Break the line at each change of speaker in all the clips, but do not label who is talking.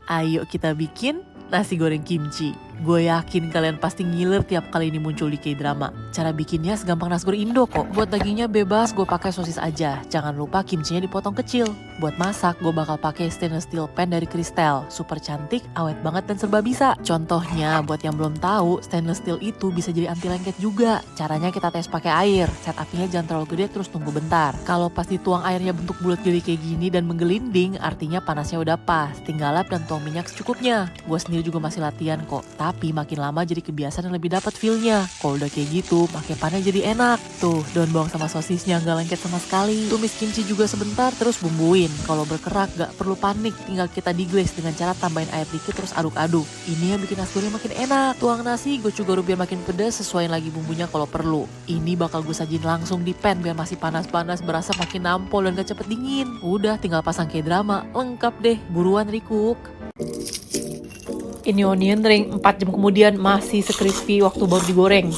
Ayo kita bikin nasi goreng kimchi. Gue yakin kalian pasti ngiler tiap kali ini muncul di K-drama. Cara bikinnya segampang nasi goreng Indo kok. Buat dagingnya bebas, gue pakai sosis aja. Jangan lupa kimchinya dipotong kecil. Buat masak, gue bakal pakai stainless steel pan dari Cristal. Super cantik, awet banget dan serba bisa. Contohnya, buat yang belum tahu, stainless steel itu bisa jadi anti lengket juga. Caranya kita tes pakai air. Set apinya jangan terlalu gede, terus tunggu bentar. Kalau pas dituang airnya bentuk bulat gede kayak gini dan menggelinding, artinya panasnya udah pas. Tinggal lap dan tuang minyak secukupnya. Gue sendiri juga masih latihan kok. Tapi makin lama jadi kebiasaan dan lebih dapat feel-nya. Kalau udah kayak gitu, pakai pannya jadi enak. Tuh, daun bawang sama sosisnya nggak lengket sama sekali. Tumis kimchi juga sebentar, terus bumbuin. Kalau berkerak gak perlu panik, tinggal kita diglaze dengan cara tambahin air dikit terus aduk-aduk. Ini yang bikin nasi goreng makin enak. Tuang nasi, gue juga biar makin pedas, sesuaiin lagi bumbunya kalau perlu. Ini bakal gue sajin langsung di pan biar masih panas-panas, berasa makin nampol dan gak cepet dingin. Udah, tinggal pasang K-drama, lengkap deh. Buruan recook. Ini onion ring 4 jam kemudian masih sekrispy waktu baru digoreng.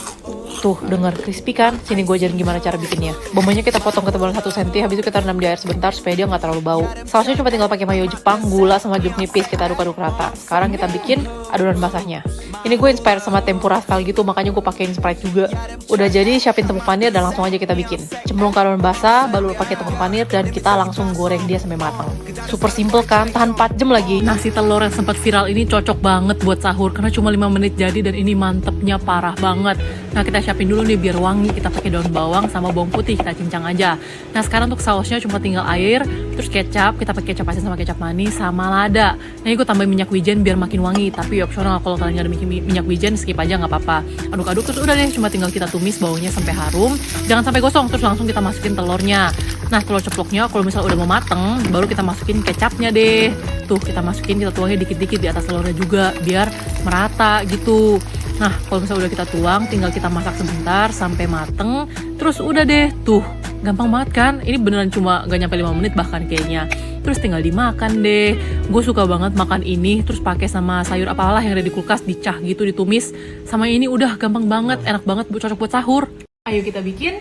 Tuh, dengar crispy kan? Sini gue ajarin gimana cara bikinnya. Bombanya kita potong ketebalan 1 cm, habis itu kita rendam di air sebentar supaya dia nggak terlalu bau. Sausnya cuma tinggal pakai mayo Jepang, gula sama jeruk nipis, kita aduk-aduk rata. Sekarang kita bikin adonan basahnya. Ini gue inspired sama tempura style gitu, makanya gue pakein Sprite juga. Udah jadi, siapin tepung panir dan langsung aja kita bikin. Cemplung ke adonan basah, baru pakai tepung panir dan kita langsung goreng dia sampai matang. Super simple kan? Tahan 4 jam lagi. Nasi telur yang sempat viral ini cocok banget buat sahur karena cuma 5 menit jadi dan ini mantepnya parah banget. Nah, kita siapin dulu nih biar wangi, kita pakai daun bawang sama bawang putih, kita cincang aja. Nah, sekarang untuk sausnya cuma tinggal air, terus kecap, kita pakai kecap asin sama kecap manis sama lada. Nah, ini gue tambahin minyak wijen biar makin wangi, tapi opsional kalau kalian nggak ada minyak wijen skip aja nggak apa-apa. Aduk-aduk terus udah deh, cuma tinggal kita tumis baunya sampai harum, jangan sampai gosong, terus langsung kita masukin telurnya. Nah, telur ceploknya kalau misalnya udah mau mateng, baru kita masukin kecapnya deh. Tuh, kita masukin, kita tuangnya dikit-dikit di atas telurnya juga biar merata gitu. Nah, kalau misalnya udah kita tuang, tinggal kita masak sebentar sampai mateng. Terus udah deh, tuh, gampang banget kan? Ini beneran cuma gak nyampe 5 menit bahkan kayaknya. Terus tinggal dimakan deh. Gue suka banget makan ini, terus pakai sama sayur apalah yang ada di kulkas, dicah gitu, ditumis. Sama ini udah gampang banget, enak banget, cocok buat sahur. Ayo kita bikin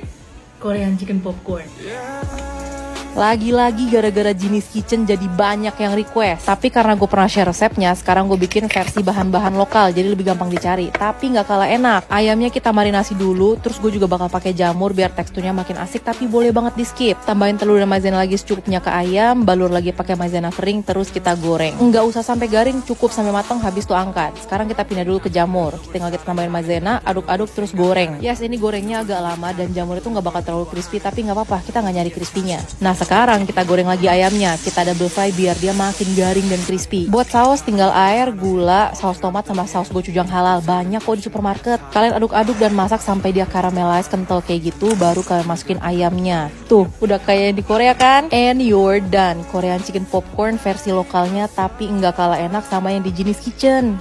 Korean chicken popcorn. Lagi-lagi gara-gara Genius Kitchen jadi banyak yang request. Tapi karena gue pernah share resepnya, sekarang gue bikin versi bahan-bahan lokal, jadi lebih gampang dicari. Tapi nggak kalah enak. Ayamnya kita marinasi dulu, terus gue juga bakal pakai jamur biar teksturnya makin asik, tapi boleh banget di skip. Tambahin telur dan maizena lagi secukupnya ke ayam, balur lagi pakai maizena kering, terus kita goreng. Nggak usah sampai garing, cukup sampai matang, habis itu angkat. Sekarang kita pindah dulu ke jamur. Tinggal kita tambahin maizena, aduk-aduk terus goreng. Yes, ini gorengnya agak lama dan jamur itu nggak bakal terlalu crispy, tapi nggak apa-apa, kita nggak nyari crispy-nya. Nah, sekarang kita goreng lagi ayamnya, kita double fry biar dia makin garing dan crispy. Buat saus tinggal air, gula, saus tomat sama saus gochujang halal, banyak kok di supermarket. Kalian aduk-aduk dan masak sampai dia caramelize kental kayak gitu, baru kalian masukin ayamnya. Tuh, udah kayak di Korea kan? And you're done. Korean chicken popcorn versi lokalnya, tapi nggak kalah enak sama yang di Genius Kitchen.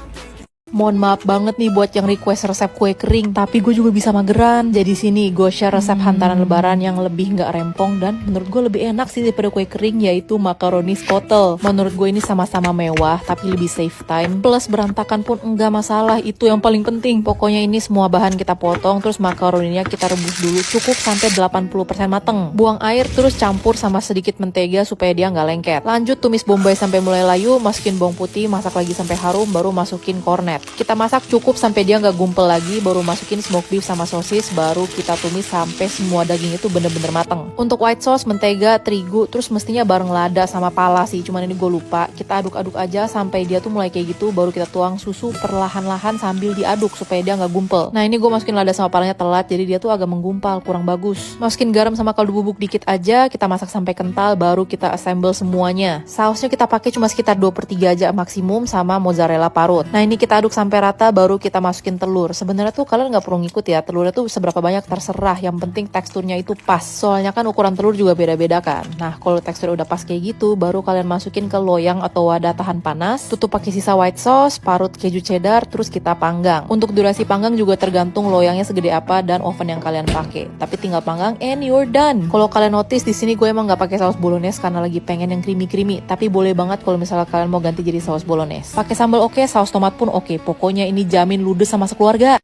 Mohon maaf banget nih buat yang request resep kue kering, tapi gue juga bisa mageran. Jadi sini gue share resep hantaran lebaran yang lebih nggak rempong dan menurut gue lebih enak sih daripada kue kering, yaitu makaroni skotel. Menurut gue ini sama-sama mewah tapi lebih save time, plus berantakan pun enggak masalah, itu yang paling penting. Pokoknya ini semua bahan kita potong, terus makaroninya kita rebus dulu cukup sampai 80% mateng. Buang air terus campur sama sedikit mentega supaya dia nggak lengket. Lanjut tumis bombay sampai mulai layu, masukin bawang putih, masak lagi sampai harum, baru masukin kornet. Kita masak cukup sampai dia nggak gumpel lagi, baru masukin smoked beef sama sosis, baru kita tumis sampai semua daging itu bener-bener mateng. Untuk white sauce, mentega, terigu, terus mestinya bareng lada sama pala sih, cuman ini gue lupa. Kita aduk-aduk aja sampai dia tuh mulai kayak gitu, baru kita tuang susu perlahan-lahan sambil diaduk supaya dia nggak gumpel. Nah, ini gue masukin lada sama palanya telat, jadi dia tuh agak menggumpal, kurang bagus. Masukin garam sama kaldu bubuk dikit aja, kita masak sampai kental, baru kita assemble semuanya. Sausnya kita pakai cuma sekitar 2/3 aja maksimum sama mozzarella parut. Nah, ini kita aduk sampai rata, baru kita masukin telur. Sebenarnya tuh kalian nggak perlu ngikut ya, telurnya tuh seberapa banyak terserah, yang penting teksturnya itu pas. Soalnya kan ukuran telur juga beda-beda kan. Nah, kalau tekstur udah pas kayak gitu, baru kalian masukin ke loyang atau wadah tahan panas, tutup pakai sisa white sauce, parut keju cheddar, terus kita panggang. Untuk durasi panggang juga tergantung loyangnya segede apa dan oven yang kalian pakai. Tapi tinggal panggang and you're done. Kalau kalian notice di sini gue emang nggak pakai saus bolognese karena lagi pengen yang creamy-creamy. Tapi boleh banget kalau misalnya kalian mau ganti jadi saus bolognese. Pakai sambal oke, saus tomat pun oke. Pokoknya ini jamin ludes sama sekeluarga.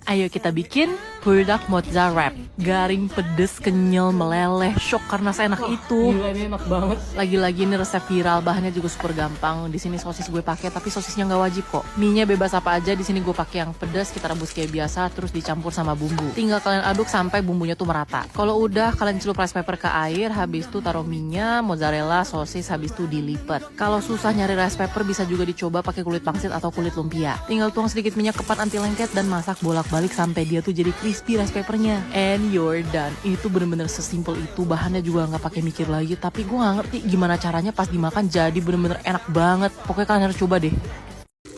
Ayo kita bikin Produk mozzarella wrap, garing, pedes, kenyal, meleleh, shock karena seenak itu.
Gila, ini enak banget.
Lagi-lagi ini resep viral, bahannya juga super gampang. Di sini sosis gue pakai, tapi sosisnya nggak wajib kok. Mie-nya bebas apa aja. Di sini gue pakai yang pedas, kita rebus kayak biasa, terus dicampur sama bumbu. Tinggal kalian aduk sampai bumbunya tuh merata. Kalau udah, kalian celup rice paper ke air, habis itu taruh mie-nya, mozzarella, sosis, habis itu dilipat. Kalau susah nyari rice paper, bisa juga dicoba pakai kulit pangsit atau kulit lumpia. Tinggal tuang sedikit minyak kepan anti lengket dan masak bolak-balik sampai dia tuh jadi crispy rice papernya. And you're done. Itu bener-bener sesimpel itu, bahannya juga nggak pakai mikir lagi. Tapi gue nggak ngerti gimana caranya pas dimakan jadi bener-bener enak banget. Pokoknya kalian harus coba deh.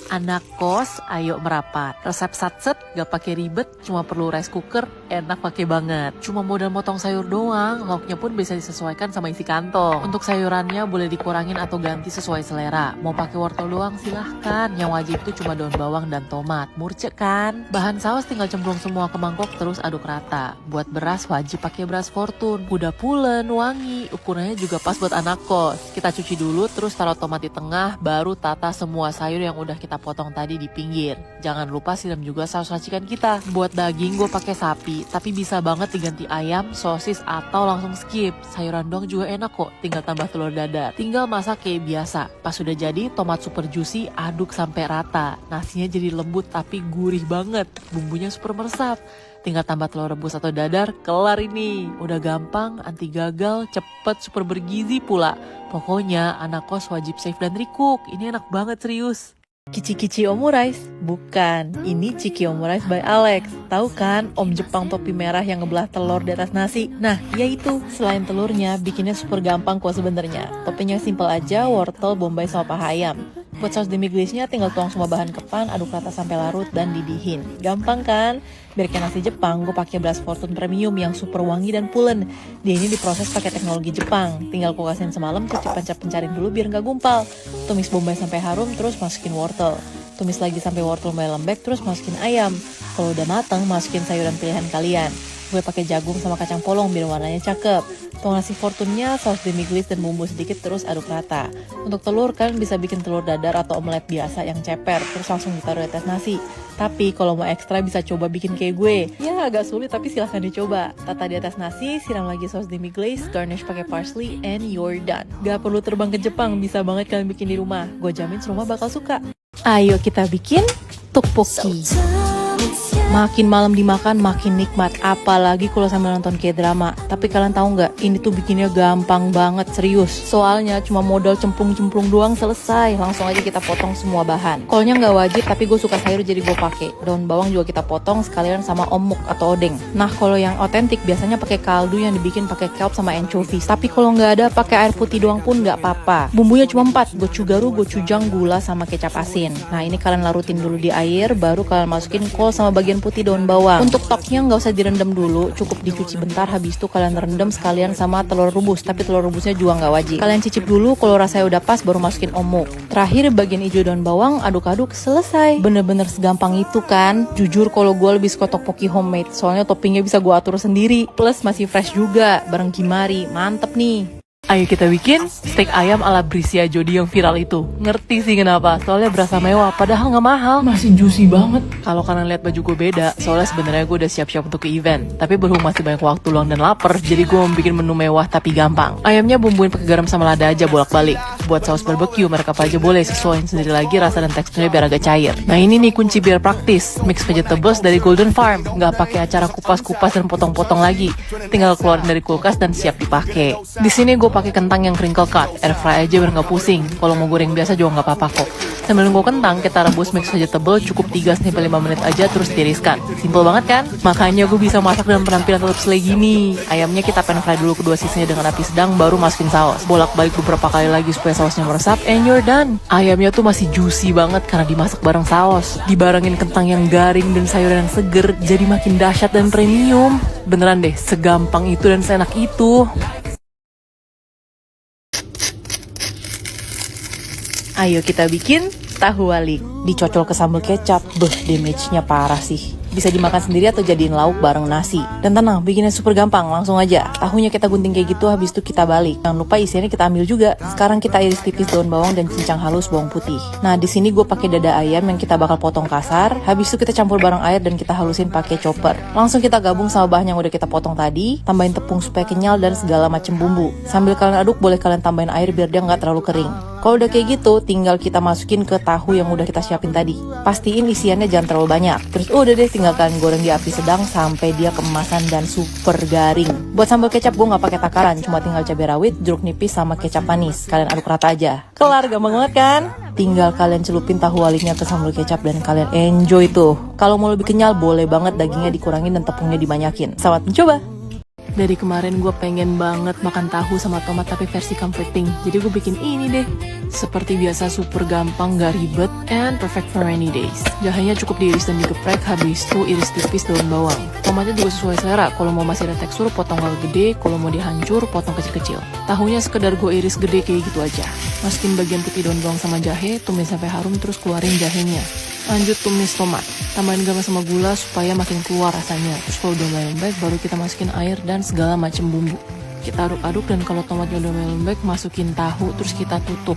Anak kos, ayo merapat. Resep satset, gak pakai ribet, cuma perlu rice cooker, enak pakai banget. Cuma modal motong sayur doang, lauknya pun bisa disesuaikan sama isi kantong. Untuk sayurannya boleh dikurangin atau ganti sesuai selera. Mau pakai wortel doang silahkan, yang wajib tuh cuma daun bawang dan tomat. Murce kan? Bahan saus tinggal cemplung semua ke mangkok terus aduk rata. Buat beras wajib pakai beras Fortune. Udah pulen, wangi, ukurannya juga pas buat anak kos. Kita cuci dulu, terus taruh tomat di tengah, baru tata semua sayur yang udah kita potong tadi di pinggir. Jangan lupa siram juga saus racikan kita. Buat daging gue pakai sapi, tapi bisa banget diganti ayam, sosis atau langsung skip. Sayuran doang juga enak kok, tinggal tambah telur dadar. Tinggal masak kayak biasa. Pas sudah jadi, tomat super juicy, aduk sampai rata. Nasinya jadi lembut tapi gurih banget. Bumbunya super meresap. Tinggal tambah telur rebus atau dadar, kelar ini. Udah gampang, anti gagal, cepet, super bergizi pula. Pokoknya anak kos wajib save dan recook. Ini enak banget serius. Kici-kici omurice? Bukan, ini Chiki Omurice by Alex. Tahu kan om Jepang topi merah yang ngebelah telur di atas nasi? Nah, ya itu. Selain telurnya, bikinnya super gampang kok sebenarnya. Toppingnya simple aja, wortel, bombay, sama paha ayam. Buat saus demi glaze-nya tinggal tuang semua bahan ke pan, aduk rata sampai larut dan didihin. Gampang kan? Biar kayak nasi Jepang, gue pakai beras Fortune Premium yang super wangi dan pulen. Dia ini diproses pakai teknologi Jepang. Tinggal kulkasin semalam terus dipencet-pencarin dulu biar nggak gumpal. Tumis bombay sampai harum terus masukin wortel. Tumis lagi sampai wortel mulai lembek terus masukin ayam. Kalau udah matang, masukin sayuran pilihan kalian. Gue pakai jagung sama kacang polong biar warnanya cakep. Tuang nasi Fortune-nya, saus demi glaze dan bumbu sedikit terus aduk rata. Untuk telur, kalian bisa bikin telur dadar atau omelet biasa yang ceper, terus langsung ditaruh di atas nasi. Tapi kalau mau ekstra bisa coba bikin kayak gue. Ya agak sulit tapi silahkan dicoba. Tata di atas nasi, siram lagi saus demi glaze, garnish pakai parsley, and you're done. Gak perlu terbang ke Jepang, bisa banget kalian bikin di rumah. Gue jamin semua bakal suka. Ayo kita bikin tteokbokki. Makin malam dimakan makin nikmat, apalagi kalau sambil nonton K-drama. Tapi kalian tahu nggak, ini tuh bikinnya gampang banget, serius. Soalnya cuma modal cemplung-cemplung doang selesai. Langsung aja kita potong semua bahan. Kolnya nggak wajib, tapi gue suka sayur jadi gue pakai. Daun bawang juga kita potong sekalian sama omuk atau odeng. Nah kalau yang otentik biasanya pakai kaldu yang dibikin pakai kelp sama anchovies. Tapi kalau nggak ada pakai air putih doang pun nggak apa-apa. Bumbunya cuma 4, gochugaru, gochujang, gula sama kecap asin. Nah ini kalian larutin dulu di air, baru kalian masukin kol sama bagian putih daun bawang. Untuk toknya nggak usah direndam dulu, cukup dicuci bentar, habis itu kalian rendam sekalian sama telur rebus, tapi telur rebusnya juga nggak wajib. Kalian cicip dulu, kalau rasanya udah pas baru masukin omuk. Terakhir bagian hijau daun bawang, aduk-aduk, selesai. Bener-bener segampang itu kan. Jujur kalau gue lebih suka tteokbokki homemade, soalnya toppingnya bisa gue atur sendiri, plus masih fresh juga, bareng kimari, mantep nih. Ayo kita bikin steak ayam ala Brisia Jody yang viral itu. Ngerti sih kenapa, soalnya berasa mewah padahal nggak mahal.
Masih juicy banget.
Kalau kalian lihat baju gue beda, soalnya sebenarnya gue udah siap-siap untuk ke event. Tapi berhubung masih banyak waktu luang dan lapar, jadi gue mau bikin menu mewah tapi gampang. Ayamnya bumbuin pakai garam sama lada aja bolak-balik. Buat saus barbecue mereka apa aja boleh, sesuaiin sendiri lagi rasa dan teksturnya biar agak cair. Nah ini nih kunci biar praktis, mix vegetables dari Golden Farm. Nggak pakai acara kupas-kupas dan potong-potong lagi. Tinggal keluarin dari kulkas dan siap dipakai. Di sini gue pakai kentang yang crinkle cut, air fry aja biar nggak pusing. Kalau mau goreng biasa juga nggak apa-apa kok. Sambil nunggu kentang, kita rebus mix vegetable cukup 3-5 menit aja terus tiriskan. Simple banget kan? Makanya gue bisa masak dalam penampilan tetap slay gini. Ayamnya kita pan fry dulu kedua sisinya dengan api sedang, baru masukin saus. Bolak-balik beberapa kali lagi supaya sausnya meresap, and you're done. Ayamnya tuh masih juicy banget karena dimasak bareng saus. Dibarengin kentang yang garing dan sayuran yang seger, jadi makin dahsyat dan premium. Beneran deh, segampang itu dan seenak itu. Ayo kita bikin tahu wali. Dicocol ke sambal kecap, damage-nya parah sih. Bisa dimakan sendiri atau jadiin lauk bareng nasi. Dan tenang, bikinnya super gampang, langsung aja. Tahunya kita gunting kayak gitu, habis itu kita balik. Jangan lupa isiannya kita ambil juga. Sekarang kita iris tipis daun bawang dan cincang halus bawang putih. Nah, di sini gue pakai dada ayam yang kita bakal potong kasar. Habis itu kita campur bareng air dan kita halusin pakai chopper. Langsung kita gabung sama bahan yang udah kita potong tadi. Tambahin tepung supaya kenyal dan segala macam bumbu. Sambil kalian aduk, boleh kalian tambahin air biar dia nggak terlalu kering. Kalau udah kayak gitu, tinggal kita masukin ke tahu yang udah kita siapin tadi. Pastiin isiannya jangan terlalu banyak. Terus udah deh, tinggal kalian goreng di api sedang sampai dia keemasan dan super garing. Buat sambal kecap gue nggak pakai takaran, cuma tinggal cabai rawit, jeruk nipis sama kecap manis. Kalian aduk rata aja. Kelar, gampang banget kan? Tinggal kalian celupin tahu waliknya ke sambal kecap dan kalian enjoy tuh. Kalau mau lebih kenyal, boleh banget dagingnya dikurangin dan tepungnya dibanyakin. Selamat mencoba! Dari kemarin gue pengen banget makan tahu sama tomat tapi versi comforting. Jadi gue bikin ini deh. Seperti biasa super gampang, gak ribet, and perfect for rainy days. Jahenya cukup diiris dan digeprek, habis itu iris tipis daun bawang. Tomatnya juga sesuai selera, kalau mau masih ada tekstur potong hal gede, kalau mau dihancur potong kecil-kecil. Tahunya sekedar gue iris gede kayak gitu aja. Masukin bagian putih daun bawang sama jahe, tumis sampai harum terus keluarin jahenya. Lanjut tumis tomat, tambahin garam sama gula supaya makin keluar rasanya. Terus kalau udah mulai lembek, baru kita masukin air dan segala macam bumbu. Kita aduk-aduk dan kalau tomatnya udah mulai lembek, masukin tahu terus kita tutup.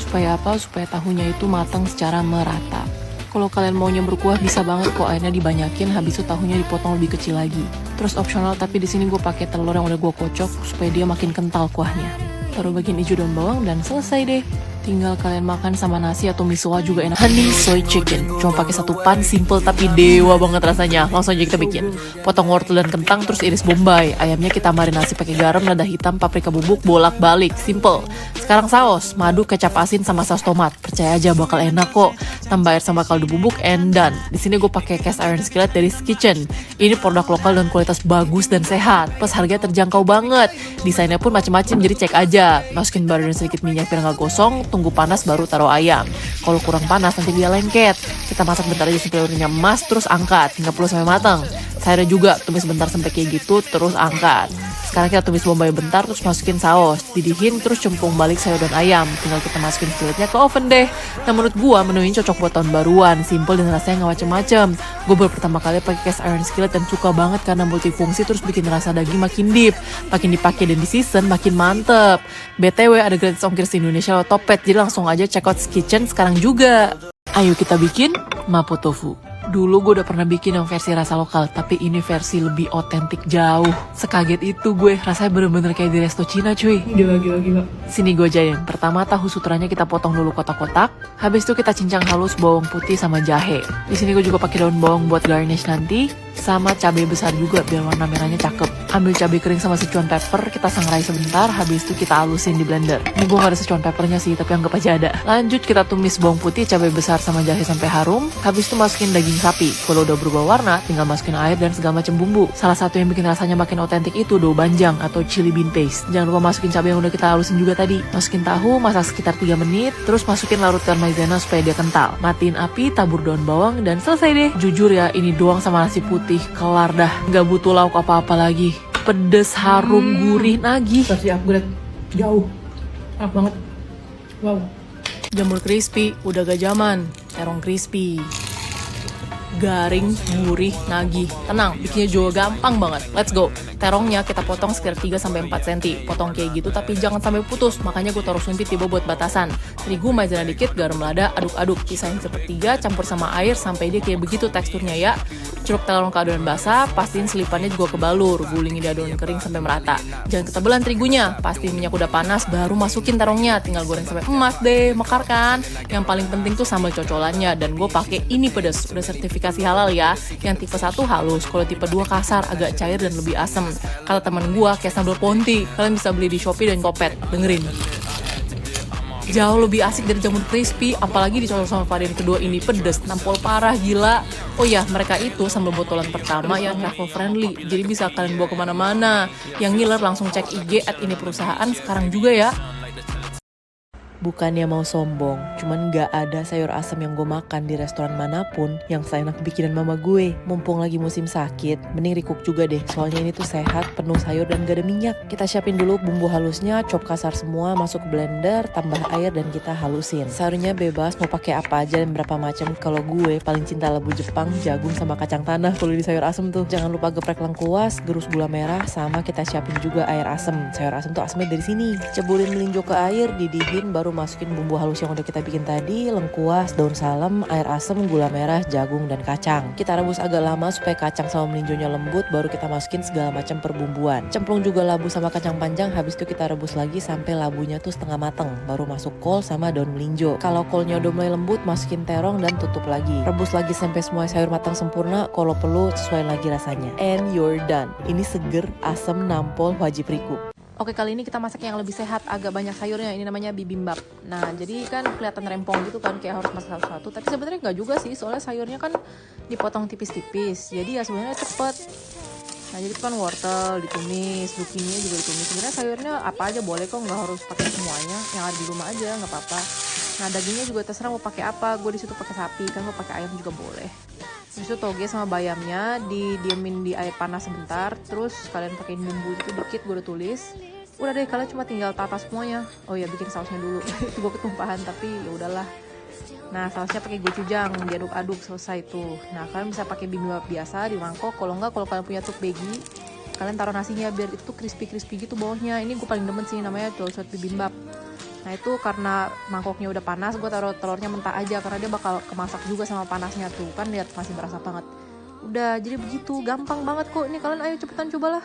Supaya apa? Supaya tahunya itu matang secara merata. Kalau kalian maunya berkuah bisa banget kok, airnya dibanyakin, habis itu tahunya dipotong lebih kecil lagi. Terus opsional, tapi di sini gue pakai telur yang udah gue kocok supaya dia makin kental kuahnya. Taruh bagian hijau daun bawang dan selesai deh. Tinggal kalian makan sama nasi atau misoa juga enak. Honey soy chicken, cuma pakai satu pan, simple tapi dewa banget rasanya. Langsung aja kita bikin. Potong wortel dan kentang terus iris bombay. Ayamnya kita marinasi pakai garam, lada hitam, paprika bubuk, bolak-balik. Simple. Sekarang saus, madu, kecap asin sama saus tomat. Percaya aja bakal enak kok. Tambah air sama kaldu bubuk and done. Di sini gue pakai cast iron skillet dari Kitchen. Ini produk lokal dan kualitas bagus dan sehat. Plus harganya terjangkau banget. Desainnya pun macam-macam, jadi cek aja. Masukin butter dan sedikit minyak biar nggak gosong. Tunggu panas baru taruh ayam. Kalau kurang panas nanti dia lengket. Kita masak bentar aja sampai warnanya emas, terus angkat 30 sampai matang. Sayurnya juga tumis bentar sampai kayak gitu, terus angkat. Sekarang kita tumis bombay bentar, terus masukin saus, didihin, terus cemplung balik sayur dan ayam. Tinggal kita masukin skilletnya ke oven deh. Nah menurut gua menu ini cocok buat tahun baruan, simple dan rasanya nggak macem-macem. Gue baru pertama kali pakai cast iron skillet dan suka banget karena multifungsi, terus bikin rasa daging makin deep, makin dipakai dan di season makin mantep. BTW ada gratis ongkir di Indonesia lewat Topet, jadi langsung aja check out Kitchen sekarang juga. Ayo kita bikin mapo tofu. Dulu gue udah pernah bikin yang versi rasa lokal, tapi ini versi lebih otentik jauh. Sekaget itu gue, rasanya bener-bener kayak di resto Cina cuy.
Gila.
Sini gue ajarin. Pertama tahu sutranya kita potong dulu kotak-kotak, habis itu kita cincang halus bawang putih sama jahe. Di sini gue juga pakai daun bawang buat garnish nanti, sama cabai besar juga biar warna merahnya cakep. Ambil cabai kering sama Sichuan pepper, kita sangrai sebentar, habis itu kita halusin di blender. Ini gue gak ada Sichuan peppernya sih, tapi anggap aja ada. Lanjut kita tumis bawang putih, cabai besar sama jahe sampai harum, habis itu masukin daging sapi. Kalau udah berubah warna, tinggal masukin air dan segala macam bumbu. Salah satu yang bikin rasanya makin otentik itu do banjang atau chili bean paste. Jangan lupa masukin cabai yang udah kita halusin juga tadi. Masukin tahu, masak sekitar 3 menit, terus masukin larutkan maizena supaya dia kental. Matiin api, tabur daun bawang, dan selesai deh. Jujur ya, ini doang sama nasi putih, kelar dah. Gak butuh lauk apa-apa lagi. Pedes, harum, gurih, nagih.
Versi upgrade jauh. Enak banget. Wow.
Jamur crispy, udah gak zaman. Terong crispy. Garing, gurih, nagih. Tenang, bikinnya juga gampang banget. Let's go. Terongnya kita potong sekitar 3-4 cm. Potong kayak gitu tapi jangan sampai putus. Makanya gue taruh sumpit di bawah buat batasan. Terigu, maizena dikit, garam lada, aduk-aduk. Pisahin sepertiga, campur sama air sampai dia kayak begitu teksturnya ya. Celup terong ke adonan basah, pastiin selipannya juga kebalur. Gulingin di adonan kering sampai merata. Jangan ketebelan terigunya. Pastiin minyak udah panas, baru masukin terongnya. Tinggal goreng sampai emas deh, mekar kan. Yang paling penting tuh sambal cocolannya. Dan gue pakai ini pedes, udah sertifikasi halal ya. Yang tipe 1 halus, kalau tipe 2 kasar, agak cair dan lebih asem. Kata teman gua kayak sambal ponti. Kalian bisa beli di Shopee dan Topet. Dengerin. Jauh lebih asik dari jamur crispy, apalagi dicocok sama varian kedua ini pedes, nampol parah gila. Oh ya, mereka itu sambal botolan pertama yang travel friendly, jadi bisa kalian bawa kemana-mana. Yang ngiler langsung cek IG @ini perusahaan sekarang juga ya. Bukannya mau sombong, cuman gak ada sayur asem yang gue makan di restoran manapun yang seenak bikinan mama gue. Mumpung lagi musim sakit, mending recook juga deh. Soalnya ini tuh sehat, penuh sayur dan gak ada minyak. Kita siapin dulu bumbu halusnya, chop kasar semua, masuk ke blender, tambah air dan kita halusin. Sayurnya bebas mau pakai apa aja dan berapa macam. Kalau gue paling cinta labu Jepang, jagung sama kacang tanah kalau di sayur asem tuh. Jangan lupa geprek lengkuas, gerus gula merah, sama kita siapin juga air asem. Sayur asem tuh asemnya dari sini. Cebulin melinjo ke air, didihin, baru masukin bumbu halus yang udah kita bikin tadi, lengkuas, daun salam, air asem, gula merah, jagung dan kacang. Kita rebus agak lama supaya kacang sama melinjonya lembut, baru kita masukin segala macam perbumbuan. Cemplung juga labu sama kacang panjang, habis itu kita rebus lagi sampai labunya tuh setengah mateng, baru masuk kol sama daun melinjo. Kalau kolnya udah mulai lembut, masukin terong dan tutup lagi. Rebus lagi sampai semua sayur matang sempurna, kalau perlu sesuai lagi rasanya. And you're done. Ini seger, asem, nampol, wajib recook. Oke, kali ini kita masak yang lebih sehat, agak banyak sayurnya. Ini namanya bibimbap. Nah, jadi kan kelihatan rempong gitu kan, kayak harus masak satu-satu. Tapi sebenarnya nggak juga sih, soalnya sayurnya kan dipotong tipis-tipis. Jadi ya sebenarnya cepet. Nah, jadi itu kan wortel ditumis, zucchini juga ditumis. Sebenarnya sayurnya apa aja boleh kok, nggak harus pakai semuanya. Yang ada di rumah aja nggak apa-apa. Nah, dagingnya juga terserah mau pakai apa. Gue di situ pakai sapi, kan mau pakai ayam juga boleh. Terus itu toge sama bayamnya didiemin di air panas sebentar. Terus kalian pakein bumbu itu dikit, gue udah tulis. Udah deh, kalian cuma tinggal tata semuanya. Oh ya, bikin sausnya dulu. Gue ketumpahan tapi ya udahlah. Nah, sausnya pakai gochujang, diaduk-aduk, selesai tuh. Nah, kalian bisa pakai bibimbap biasa di mangkok. Kalau enggak, kalau kalian punya tteokbokki, kalian taruh nasinya biar itu crispy-crispy gitu bawahnya. Ini gue paling demen sih, namanya dolsot bibimbap. Nah, itu karena mangkoknya udah panas, gue taruh telurnya mentah aja karena dia bakal kemasak juga sama panasnya tuh. Kan lihat masih berasa banget. Udah, jadi begitu, gampang banget kok. Ini kalian ayo cepetan cobalah.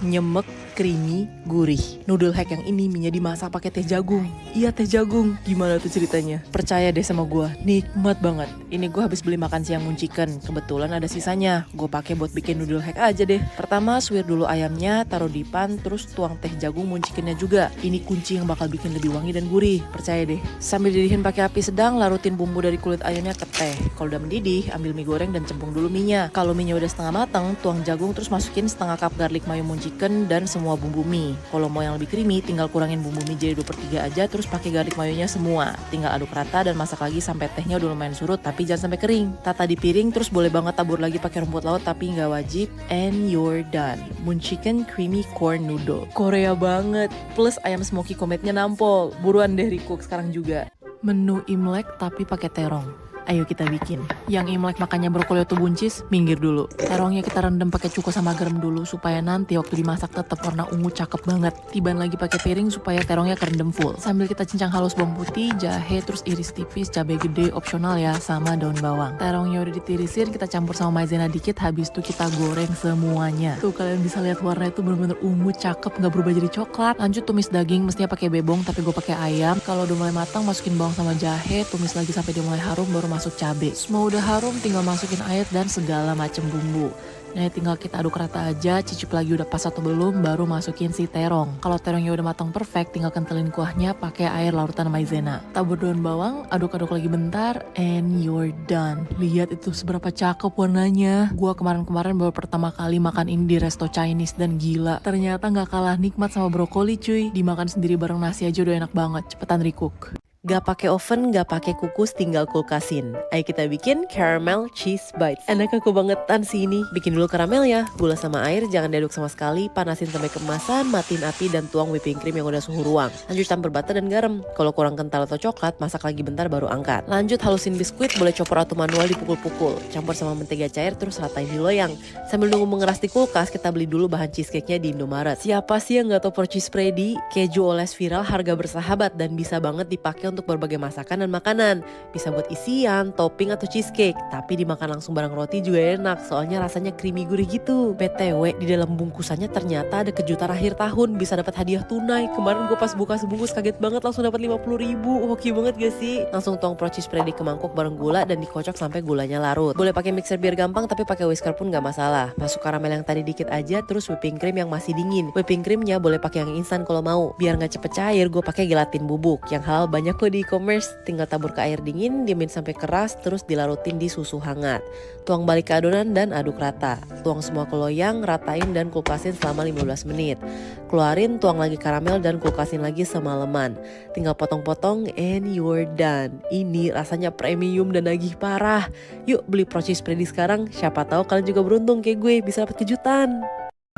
Nyemek, creamy, gurih. Noodle hack yang ini minyak dimasak pakai teh jagung. Iya, teh jagung. Gimana tuh ceritanya? Percaya deh sama gue, nikmat banget. Ini gue habis beli makan siang Munchiken. Kebetulan ada sisanya. Gue pakai buat bikin noodle hack aja deh. Pertama, suir dulu ayamnya, taruh di pan, terus tuang teh jagung Munchikennya juga. Ini kunci yang bakal bikin lebih wangi dan gurih. Percaya deh. Sambil didihin pakai api sedang, larutin bumbu dari kulit ayamnya ke teh. Kalau udah mendidih, ambil mie goreng dan cemplung dulu minyak. Kalau minyak udah setengah matang, tuang jagung terus masukin setengah cup garlic mayo Munchiken dan semua bumbu mie. Kalau mau yang lebih creamy, tinggal kurangin bumbu mie jadi 2/3 aja, terus pakai garlic mayonya semua. Tinggal aduk rata dan masak lagi sampai tehnya udah lumayan surut, tapi jangan sampai kering. Tata di piring, terus boleh banget tabur lagi pakai rumput laut, tapi nggak wajib. And you're done. Munchiken creamy corn noodle. Korea banget. Plus ayam smoky kometnya nampol. Buruan deh recook sekarang juga. Menu Imlek tapi pakai terong. Ayo kita bikin. Yang Imlek makannya brokoli atau buncis, minggir dulu. Terongnya kita rendam pakai cuko sama garam dulu supaya nanti waktu dimasak tetap warna ungu cakep banget. Tiban lagi pakai piring supaya terongnya kerendam full. Sambil kita cincang halus bawang putih, jahe, terus iris tipis, cabai gede opsional ya, sama daun bawang. Terongnya udah ditirisin, kita campur sama maizena dikit, habis itu kita goreng semuanya. Tuh kalian bisa lihat warnanya itu bener-bener ungu cakep, nggak berubah jadi coklat. Lanjut tumis daging, mestinya pakai bebong tapi gue pakai ayam. Kalau udah mulai matang, masukin bawang sama jahe, tumis lagi sampai dia mulai harum, baru masuk cabai. Semua udah harum, tinggal masukin air dan segala macam bumbu. Nah, tinggal kita aduk rata aja, cicip lagi udah pas atau belum, baru masukin si terong. Kalau terongnya udah matang perfect, tinggal kentelin kuahnya pakai air larutan maizena. Tabur daun bawang, aduk-aduk lagi bentar, and you're done. Lihat itu seberapa cakep warnanya. Gua kemarin-kemarin baru pertama kali makan ini di resto Chinese dan gila. Ternyata nggak kalah nikmat sama brokoli cuy. Dimakan sendiri bareng nasi aja udah enak banget. Cepetan recook. Gak pakai oven, gak pakai kukus, tinggal kulkasin. Ayo kita bikin caramel cheese bites. Enak aku bangetan sih ini. Bikin dulu karamel ya. Gula sama air, jangan diaduk sama sekali. Panasin sampai kemasan, matiin api dan tuang whipping cream yang udah suhu ruang. Lanjut campur butter dan garam. Kalau kurang kental atau coklat, masak lagi bentar baru angkat. Lanjut halusin biskuit, boleh chopper atau manual dipukul-pukul. Campur sama mentega cair, terus ratain di loyang. Sambil nunggu mengeras di kulkas, kita beli dulu bahan cheesecake-nya di Indomaret. Siapa sih yang gak tau Porcis Freddy? Keju oles viral, harga bersahabat dan bisa banget dipakai untuk berbagai masakan dan makanan. Bisa buat isian, topping atau cheesecake. Tapi dimakan langsung bareng roti juga enak, soalnya rasanya creamy gurih gitu. BTW, di dalam bungkusannya ternyata ada kejutan akhir tahun, bisa dapat hadiah tunai. Kemarin gue pas buka sebungkus kaget banget, langsung dapat 50.000. Hoki banget gak sih? Langsung tuang Porcis Freddy ke mangkok bareng gula dan dikocok sampai gulanya larut. Boleh pakai mixer biar gampang, tapi pakai whisker pun gak masalah. Masuk karamel yang tadi dikit aja, terus whipping cream yang masih dingin. Whipping creamnya boleh pakai yang instan kalau mau. Biar gak cepet cair, gue pakai gelatin bubuk. Yang halal banyak
toko di e-commerce, tinggal tabur ke air dingin, diemin sampai keras, terus dilarutin di susu hangat. Tuang balik ke adonan dan aduk rata. Tuang semua ke loyang, ratain dan kulkasin selama 15 menit. Keluarin, tuang lagi karamel dan kulkasin lagi semalaman. Tinggal potong-potong and you're done. Ini rasanya premium dan nagih parah. Yuk beli Procis Spready sekarang, siapa tahu kalian juga beruntung kayak gue bisa dapat kejutan.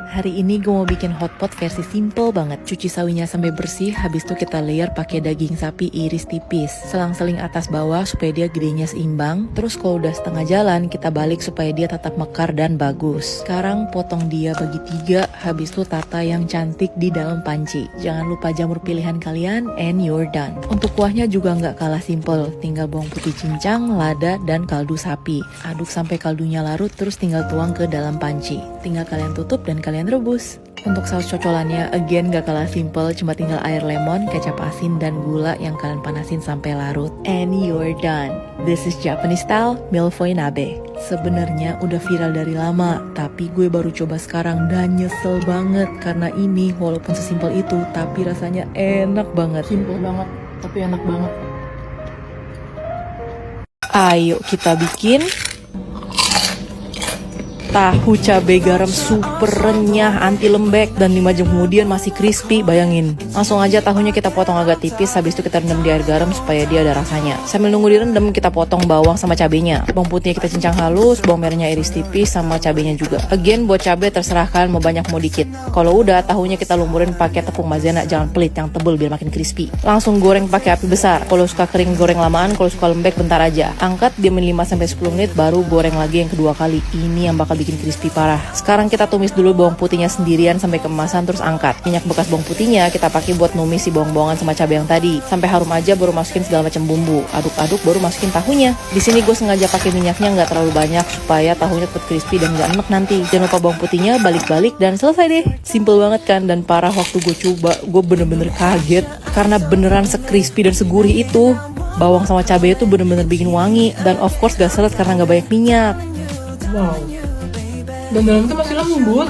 Hari ini gue mau bikin hotpot versi simple banget. Cuci sawinya sampai bersih, habis itu kita layer pakai daging sapi iris tipis. Selang-seling atas bawah supaya dia gedenya seimbang. Terus kalau udah setengah jalan, kita balik supaya dia tetap mekar dan bagus. Sekarang potong dia bagi 3, habis itu tata yang cantik di dalam panci. Jangan lupa jamur pilihan kalian and you're done. Untuk kuahnya juga nggak kalah simple. Tinggal bawang putih cincang, lada, dan kaldu sapi. Aduk sampai kaldunya larut, terus tinggal tuang ke dalam panci. Tinggal kalian tutup dan kalian rebus. Untuk saus cocolannya, again gak kalah simple, cuma tinggal air lemon, kecap asin, dan gula yang kalian panasin sampai larut. And you're done. This is Japanese style milfoy nabe. Sebenarnya udah viral dari lama, tapi gue baru coba sekarang dan nyesel banget karena ini walaupun sesimpel itu, tapi rasanya enak banget.
Simple banget, tapi enak banget.
Ayo kita bikin tahu cabai garam super renyah, anti lembek, dan 5 jam kemudian masih crispy, bayangin. Langsung aja tahunya kita potong agak tipis, habis itu kita rendam di air garam supaya dia ada rasanya. Sambil nunggu direndam, kita potong bawang sama cabenya. Bawang putihnya kita cincang halus, bawang merahnya iris tipis, sama cabenya juga. Again, buat cabai terserah kalian mau banyak mau dikit. Kalau udah, tahunya kita lumurin pakai tepung maizena, jangan pelit, yang tebel biar makin crispy. Langsung goreng pakai api besar. Kalau suka kering goreng lamaan, kalau suka lembek bentar aja. Angkat, diamin 5-10 menit, baru goreng lagi yang kedua kali. Ini yang bakal bikin crispy parah. Sekarang kita tumis dulu bawang putihnya sendirian sampai keemasan, terus angkat. Minyak bekas bawang putihnya kita pakai buat numis si bawang-bawangan sama cabai yang tadi. Sampai harum aja baru masukin segala macam bumbu. Aduk-aduk baru masukin tahunya. Di sini gue sengaja pakai minyaknya nggak terlalu banyak supaya tahunya tetap crispy dan nggak enak nanti. Jangan lupa bawang putihnya balik-balik dan selesai deh. Simple banget kan, dan parah waktu gue coba gue bener-bener kaget karena beneran se-crispy dan segurih itu. Bawang sama cabai itu bener-bener bikin wangi, dan of course gak seret karena gak banyak minyak.
Wow. Dan dalamnya masih lembut.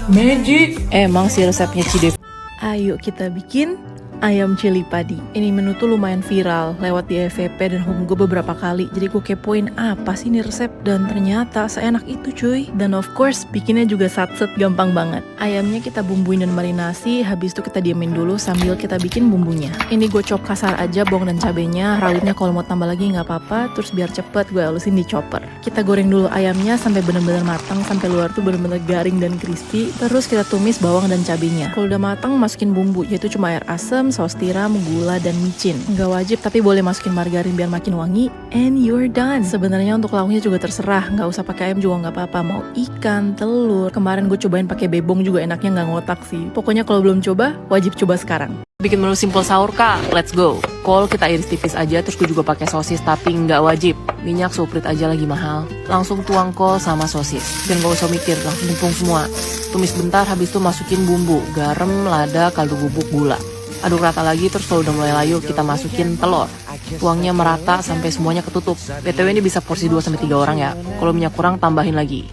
Magic.
Emang sih resepnya Cide. Ayo kita bikin ayam cili padi. Ini menu tuh lumayan viral, lewat di FVP dan home gue beberapa kali. Jadi gue kepoin apa sih ini resep, dan ternyata seenak itu cuy. Dan of course bikinnya juga satset, gampang banget. Ayamnya kita bumbuin dan marinasi, habis itu kita diamin dulu sambil kita bikin bumbunya. Ini gue chop kasar aja bawang dan cabenya, rawitnya kalau mau tambah lagi nggak apa-apa. Terus biar cepet gue halusin di chopper. Kita goreng dulu ayamnya sampai bener-bener matang, sampai luar tuh bener-bener garing dan crispy. Terus kita tumis bawang dan cabenya. Kalau udah matang masukin bumbu, yaitu cuma air asam, saus tiram, gula, dan micin. Nggak wajib, tapi boleh masukin margarin biar makin wangi. And you're done. Sebenarnya untuk lauknya juga terserah, nggak usah pakai ayam juga nggak apa-apa. Mau ikan, telur. Kemarin gue cobain pakai bebong juga enaknya, nggak ngotak sih. Pokoknya kalau belum coba, wajib coba sekarang. Bikin menu simple sahur kak, let's go. Kol kita iris tipis aja, terus gue juga pakai sosis tapi nggak wajib. Minyak suprit aja lagi mahal. Langsung tuang kol sama sosis. Dan gak usah mikir, langsung tumpung semua. Tumis bentar, habis itu masukin bumbu, garam, lada, kaldu bubuk, gula. Aduk rata lagi, terus kalau udah mulai layu kita masukin telur. Tuangnya merata sampai semuanya ketutup. BTW ini bisa porsi 2-3 orang ya. Kalau minyak kurang tambahin lagi.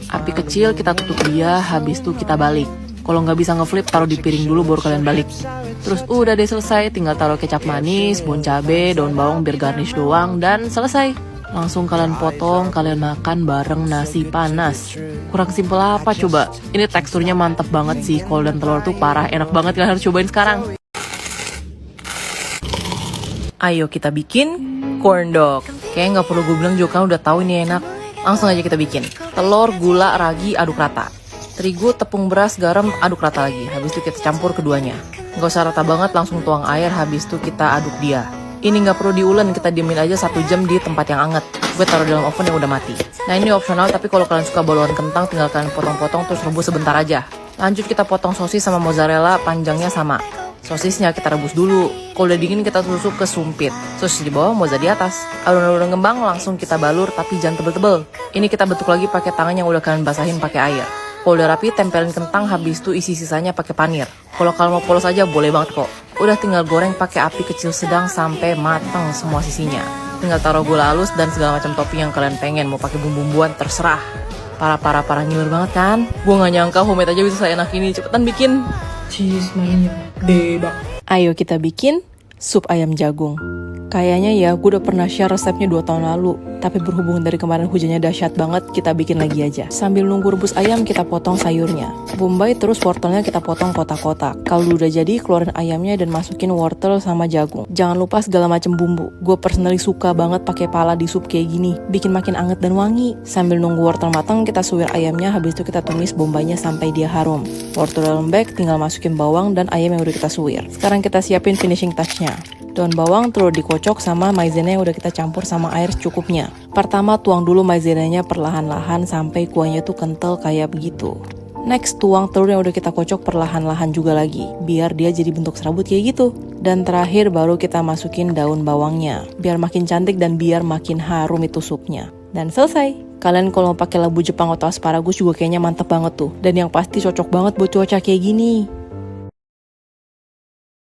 Api kecil kita tutup dia, habis itu kita balik. Kalau nggak bisa ngeflip, taruh di piring dulu baru kalian balik. Terus udah deh selesai, tinggal taruh kecap manis, bon cabe, daun bawang biar garnish doang, dan selesai. Langsung kalian potong, kalian makan bareng nasi panas. Kurang simpel apa coba? Ini teksturnya mantep banget sih, kol dan telur tuh parah, enak banget, kalian harus cobain sekarang. Ayo kita bikin corn dog. Kayaknya nggak perlu gue bilang juga kan udah tahu ini enak. Langsung aja kita bikin. Telur, gula, ragi, aduk rata. Terigu, tepung beras, garam, aduk rata lagi. Habis itu kita campur keduanya. Nggak usah rata banget, langsung tuang air. Habis itu kita aduk dia. Ini nggak perlu diulen, kita diemin aja 1 jam di tempat yang anget. Gue taruh dalam oven yang udah mati. Nah ini opsional, tapi kalau kalian suka balon kentang, tinggal kalian potong-potong terus rebus sebentar aja. Lanjut kita potong sosis sama mozzarella, panjangnya sama. Sosisnya kita rebus dulu. Kalau udah dingin kita tusuk ke sumpit. Sosis di bawah, mozza di atas. Adon-adon ngembang langsung kita balur, tapi jangan tebel-tebel. Ini kita bentuk lagi pakai tangan yang udah kalian basahin pakai air. Kalau udah rapi, tempelin kentang, habis itu isi sisanya pakai panir. Kalau kalian mau polos aja boleh banget kok. Udah tinggal goreng pakai api kecil sedang sampai matang semua sisinya. Tinggal taruh gula halus dan segala macam topping yang kalian pengen. Mau pakai bumbu-bumbuan terserah. Parah ngiler banget kan? Gue gak nyangka homemade aja bisa seenak ini. Cepetan bikin.
Cheese mania. Debak.
Ayo kita bikin Sup ayam jagung. Kayaknya ya gue udah pernah share resepnya 2 tahun lalu. Tapi berhubung dari kemarin hujannya dahsyat banget, kita bikin lagi aja. Sambil nunggu rebus ayam, kita potong sayurnya. Bombay terus wortelnya kita potong kotak-kotak. Kalau udah jadi, keluarin ayamnya dan masukin wortel sama jagung. Jangan lupa segala macam bumbu. Gue personally suka banget pakai pala di sup kayak gini. Bikin makin anget dan wangi. Sambil nunggu wortel matang, kita suwir ayamnya. Habis itu kita tumis bombaynya sampai dia harum. Wortel lembek, tinggal masukin bawang dan ayam yang udah kita suwir. Sekarang kita siapin finishing touch-nya. Daun bawang terus dikocok sama maizena yang udah kita campur sama air secukupnya. Pertama tuang dulu maizenanya perlahan-lahan sampai kuahnya tuh kental kayak begitu. Next tuang telur yang udah kita kocok perlahan-lahan juga lagi, biar dia jadi bentuk serabut kayak gitu. Dan terakhir baru kita masukin daun bawangnya, biar makin cantik dan biar makin harum itu supnya. Dan selesai. Kalian kalau mau pakai labu Jepang atau asparagus juga kayaknya mantep banget tuh. Dan yang pasti cocok banget buat cuaca kayak gini.